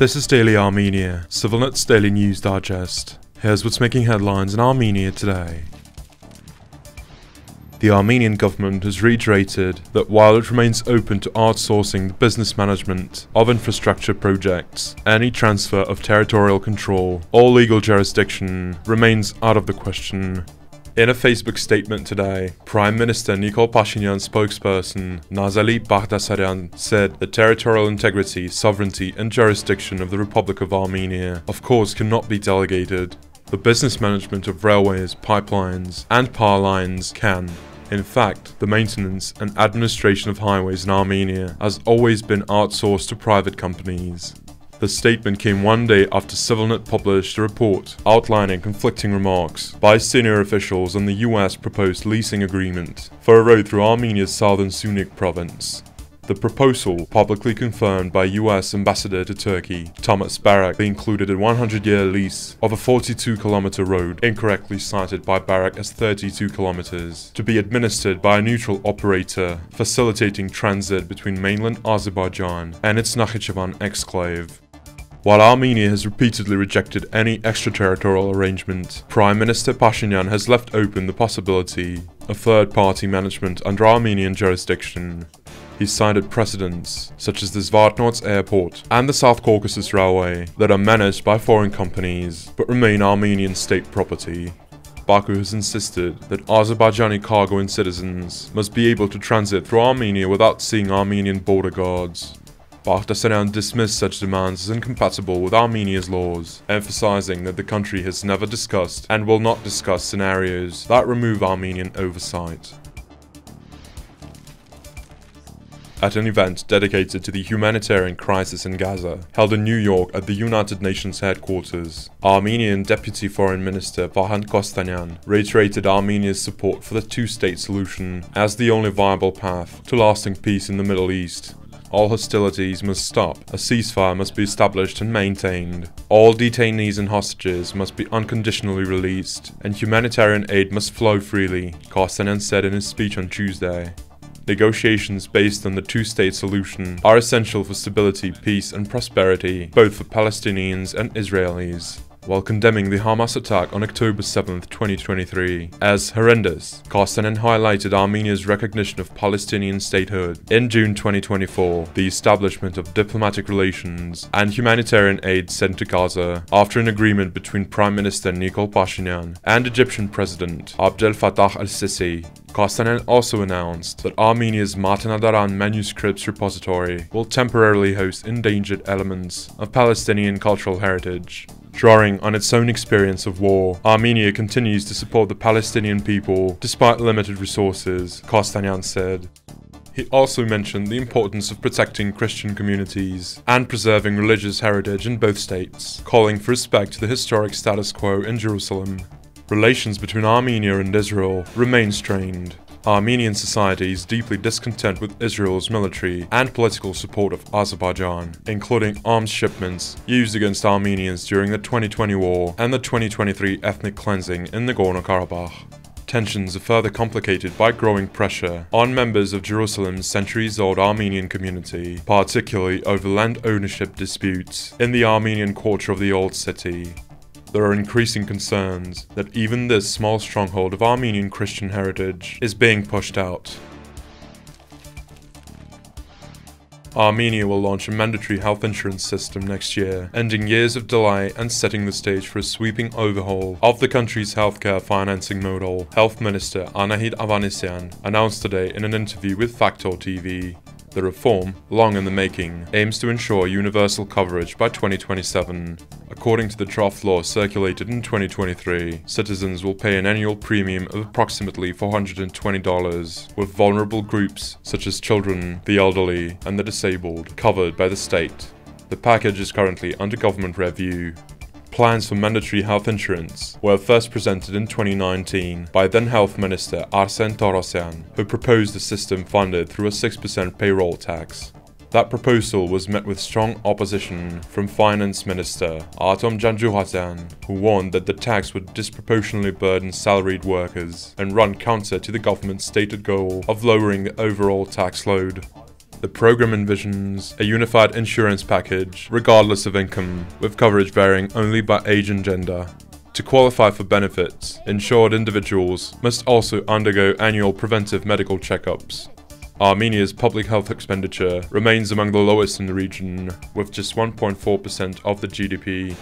This is Daily Armenia, ＳիվիլNeթ's daily news digest. Here's what's making headlines in Armenia today. The Armenian government has reiterated that while it remains open to outsourcing the business management of infrastructure projects, any transfer of territorial control or legal jurisdiction remains out of the question. In a Facebook statement today, Prime Minister Nikol Pashinyan's spokesperson Nazali Baghdasaryan said the territorial integrity, sovereignty and jurisdiction of the Republic of Armenia of course cannot be delegated. The business management of railways, pipelines and power lines can. In fact, the maintenance and administration of highways in Armenia has always been outsourced to private companies. The statement came one day after SivilNet published a report outlining conflicting remarks by senior officials on the US proposed leasing agreement for a road through Armenia's southern Sunik province. The proposal, publicly confirmed by US Ambassador to Turkey, Thomas Barak, included a 100-year lease of a 42-kilometer road, incorrectly cited by Barak as 32 kilometers, to be administered by a neutral operator, facilitating transit between mainland Azerbaijan and its Nakhichevan exclave. While Armenia has repeatedly rejected any extraterritorial arrangement, Prime Minister Pashinyan has left open the possibility of third-party management under Armenian jurisdiction. He cited precedents, such as the Zvartnots airport and the South Caucasus Railway, that are managed by foreign companies but remain Armenian state property. Baku has insisted that Azerbaijani cargo and citizens must be able to transit through Armenia without seeing Armenian border guards. Baghdasaryan dismissed such demands as incompatible with Armenia's laws, emphasizing that the country has never discussed and will not discuss scenarios that remove Armenian oversight. At an event dedicated to the humanitarian crisis in Gaza, held in New York at the United Nations headquarters, Armenian Deputy Foreign Minister Vahan Kostanyan reiterated Armenia's support for the two-state solution as the only viable path to lasting peace in the Middle East. All hostilities must stop, a ceasefire must be established and maintained, all detainees and hostages must be unconditionally released, and humanitarian aid must flow freely, Kostanyan said in his speech on Tuesday. Negotiations based on the two-state solution are essential for stability, peace and prosperity, both for Palestinians and Israelis. While condemning the Hamas attack on October 7, 2023 as horrendous, Kostanyan highlighted Armenia's recognition of Palestinian statehood in June 2024, the establishment of diplomatic relations and humanitarian aid sent to Gaza after an agreement between Prime Minister Nikol Pashinyan and Egyptian President Abdel Fattah al-Sisi. Kostanyan also announced that Armenia's Matenadaran manuscripts repository will temporarily host endangered elements of Palestinian cultural heritage. Drawing on its own experience of war, Armenia continues to support the Palestinian people despite limited resources, Kostanyan said. He also mentioned the importance of protecting Christian communities and preserving religious heritage in both states, calling for respect to the historic status quo in Jerusalem. Relations between Armenia and Israel remain strained. Armenian society is deeply discontent with Israel's military and political support of Azerbaijan, including arms shipments used against Armenians during the 2020 war and the 2023 ethnic cleansing in Nagorno-Karabakh. Tensions are further complicated by growing pressure on members of Jerusalem's centuries-old Armenian community, particularly over land ownership disputes in the Armenian quarter of the Old City. There are increasing concerns that even this small stronghold of Armenian Christian heritage is being pushed out. Armenia will launch a mandatory health insurance system next year, ending years of delay and setting the stage for a sweeping overhaul of the country's healthcare financing model, Health Minister Anahit Avanesyan announced today in an interview with Factor TV. The reform, long in the making, aims to ensure universal coverage by 2027. According to the draft law circulated in 2023, citizens will pay an annual premium of approximately $420, with vulnerable groups such as children, the elderly, and the disabled covered by the state. The package is currently under government review. Plans for mandatory health insurance were first presented in 2019 by then Health Minister Arsen Torosyan, who proposed a system funded through a 6% payroll tax. That proposal was met with strong opposition from Finance Minister Atom Janjuhasyan, who warned that the tax would disproportionately burden salaried workers and run counter to the government's stated goal of lowering the overall tax load. The program envisions a unified insurance package, regardless of income, with coverage varying only by age and gender. To qualify for benefits, insured individuals must also undergo annual preventive medical checkups. Armenia's public health expenditure remains among the lowest in the region, with just 1.4% of the GDP.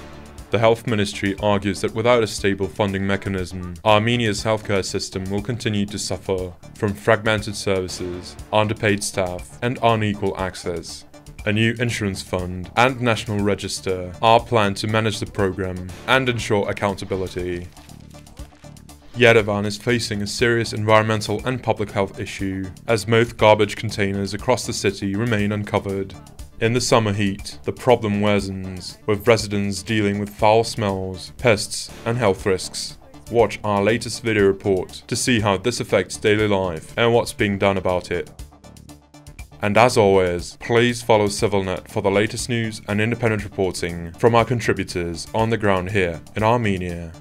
The Health Ministry argues that without a stable funding mechanism, Armenia's healthcare system will continue to suffer from fragmented services, underpaid staff, and unequal access. A new insurance fund and national register are planned to manage the program and ensure accountability. Yerevan is facing a serious environmental and public health issue, as most garbage containers across the city remain uncovered. In the summer heat, the problem worsens, with residents dealing with foul smells, pests, and health risks. Watch our latest video report to see how this affects daily life and what's being done about it. And as always, please follow CivilNet for the latest news and independent reporting from our contributors on the ground here in Armenia.